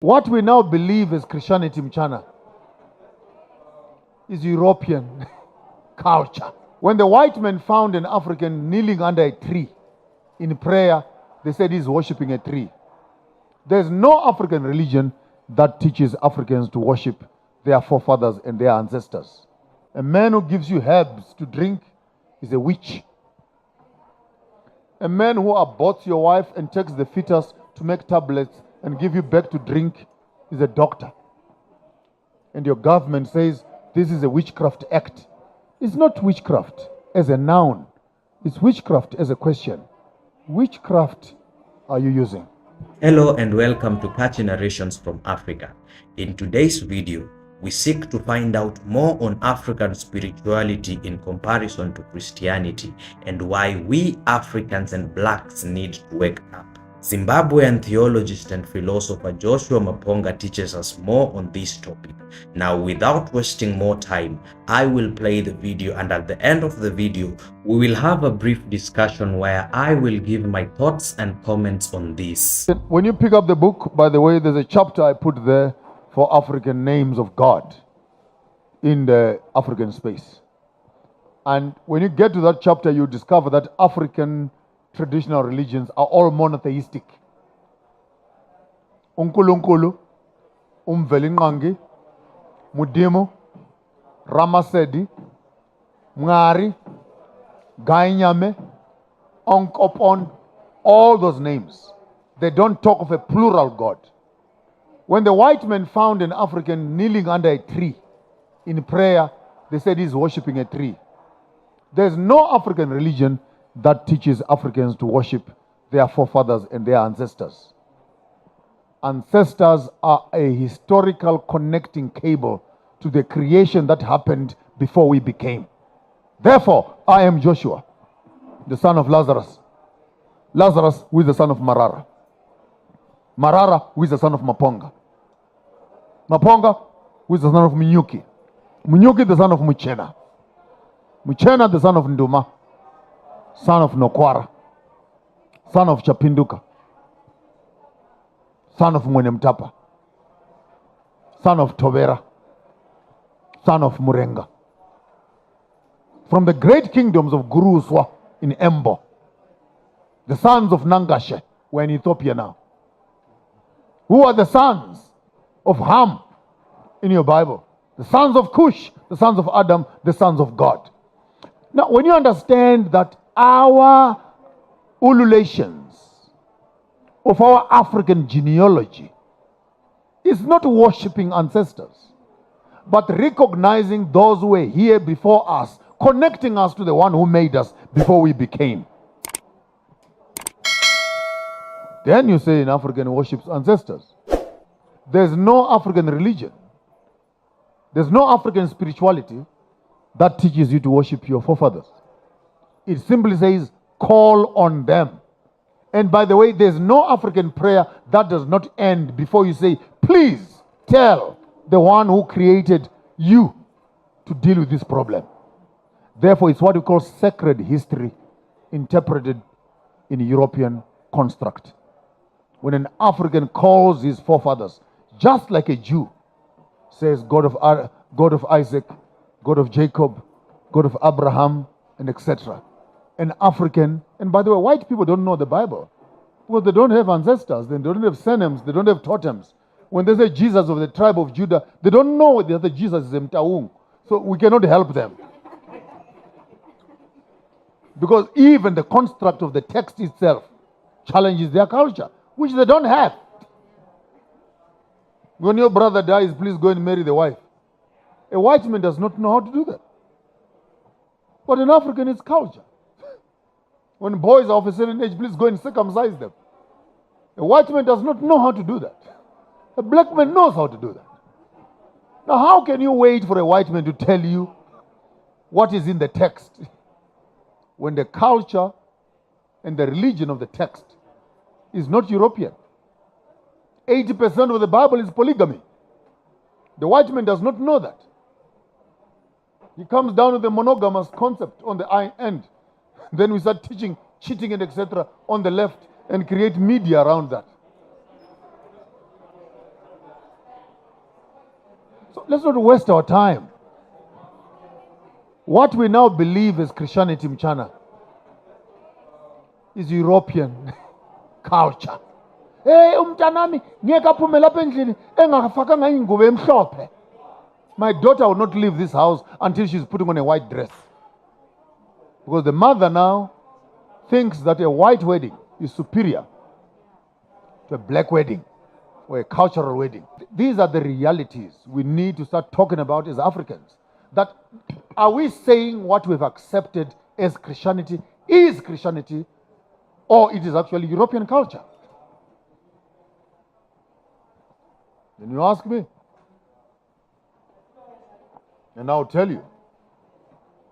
What we now believe as Christianity mchana is European culture. When the white men found an African kneeling under a tree in prayer, they said he's worshipping a tree. There's no African religion that teaches Africans to worship their forefathers and their ancestors. A man who gives you herbs to drink is a witch. A man who aborts your wife and takes the fetus to make tablets and give you back to drink is a doctor. And your government says this is a witchcraft act. It's not witchcraft as a noun. It's witchcraft as a question. Witchcraft are you using? Hello and welcome to Catchy Narrations from Africa. In today's video, we seek to find out more on African spirituality in comparison to Christianity and why we Africans and blacks need to wake up. Zimbabwean theologist and philosopher Joshua Maponga teaches us more on this topic. Now, without wasting more time, I will play the video, and at the end of the video, we will have a brief discussion where I will give my thoughts and comments on this. When you pick up the book, by the way, there's a chapter I put there for African names of God in the African space. And when you get to that chapter, you discover that African traditional religions are all monotheistic. Unkulunkulu, Umvelingangi, Mudimu, Ramasedi, Ngari, Gainyame, Onkopon, all those names. They don't talk of a plural God. When the white men found an African kneeling under a tree in prayer, they said he's worshipping a tree. There's no African religion that teaches Africans to worship their forefathers and their ancestors. Ancestors are a historical connecting cable to the creation that happened before we became. Therefore, I am Joshua, the son of Lazarus. Lazarus, who is the son of Marara. Marara, who is the son of Maponga. Maponga, who is the son of Munyuki. Munyuki, the son of Muchena. Muchena, the son of Nduma. Son of Nokwara, son of Chapinduka, son of Mwenemtapa, son of Tobera, son of Murenga. From the great kingdoms of Guruswa in Embo, the sons of Nangashe were in Ethiopia now. Who are the sons of Ham in your Bible? The sons of Cush, the sons of Adam, the sons of God. Now, when you understand that our ululations of our African genealogy is not worshipping ancestors, but recognizing those who were here before us, connecting us to the one who made us before we became. Then you say in African worships ancestors. There's no African religion. There's no African spirituality that teaches you to worship your forefathers. It simply says, call on them. And by the way, there's no African prayer that does not end before you say, please tell the one who created you to deal with this problem. Therefore, it's what we call sacred history interpreted in European construct. When an African calls his forefathers, just like a Jew says God of Isaac, God of Jacob, God of Abraham, and etc. An African, and by the way, white people don't know the Bible. Well, they don't have ancestors, they don't have surnames, they don't have totems. When they say Jesus of the tribe of Judah, they don't know the other Jesus is Mtaung. So we cannot help them. Because even the construct of the text itself challenges their culture, which they don't have. When your brother dies, please go and marry the wife. A white man does not know how to do that. But an African is culture. When boys are of a certain age, please go and circumcise them. A white man does not know how to do that. A black man knows how to do that. Now, how can you wait for a white man to tell you what is in the text when the culture and the religion of the text is not European? 80% of the Bible is polygamy. The white man does not know that. He comes down with the monogamous concept on the end. Then we start teaching cheating and etc. on the left and create media around that. So let's not waste our time. What we now believe as Christianity, Mchana, is European culture. Hey, umntanami ngeke aphume lapha endlini engafakanga ingubo emhlophe. My daughter will not leave this house until she's putting on a white dress. Because the mother now thinks that a white wedding is superior to a black wedding or a cultural wedding. These are the realities we need to start talking about as Africans. That are we saying what we've accepted as Christianity is Christianity, or it is actually European culture? Then you ask me. And I'll tell you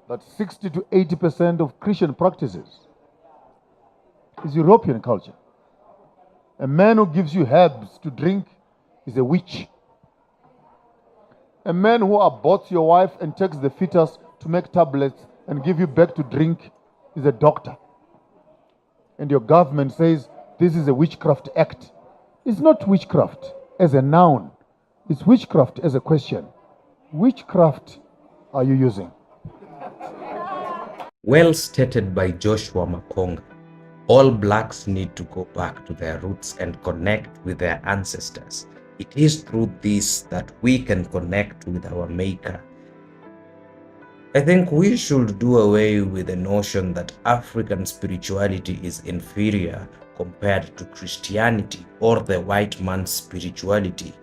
that 60 to 80% of Christian practices is European culture. A man who gives you herbs to drink is a witch. A man who aborts your wife and takes the fetus to make tablets and give you back to drink is a doctor. And your government says this is a witchcraft act. It's not witchcraft as a noun. It's witchcraft as a question. Witchcraft are you using? Well stated by Joshua Maponga. All blacks need to go back to their roots and connect with their ancestors. It is through this that we can connect with our Maker. I think we should do away with the notion that African spirituality is inferior compared to Christianity or the white man's spirituality.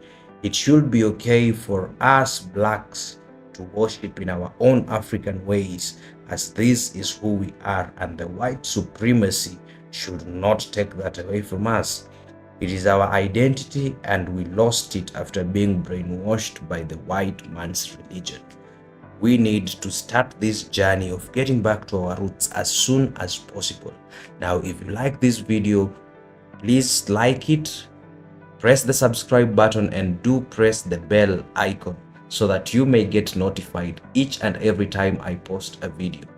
It should be okay for us blacks to worship in our own African ways, as this is who we are, and the white supremacy should not take that away from us. It is our identity, and we lost it after being brainwashed by the white man's religion. We need to start this journey of getting back to our roots as soon as possible. Now, if you like this video, please like it, press the subscribe button, and do press the bell icon so that you may get notified each and every time I post a video.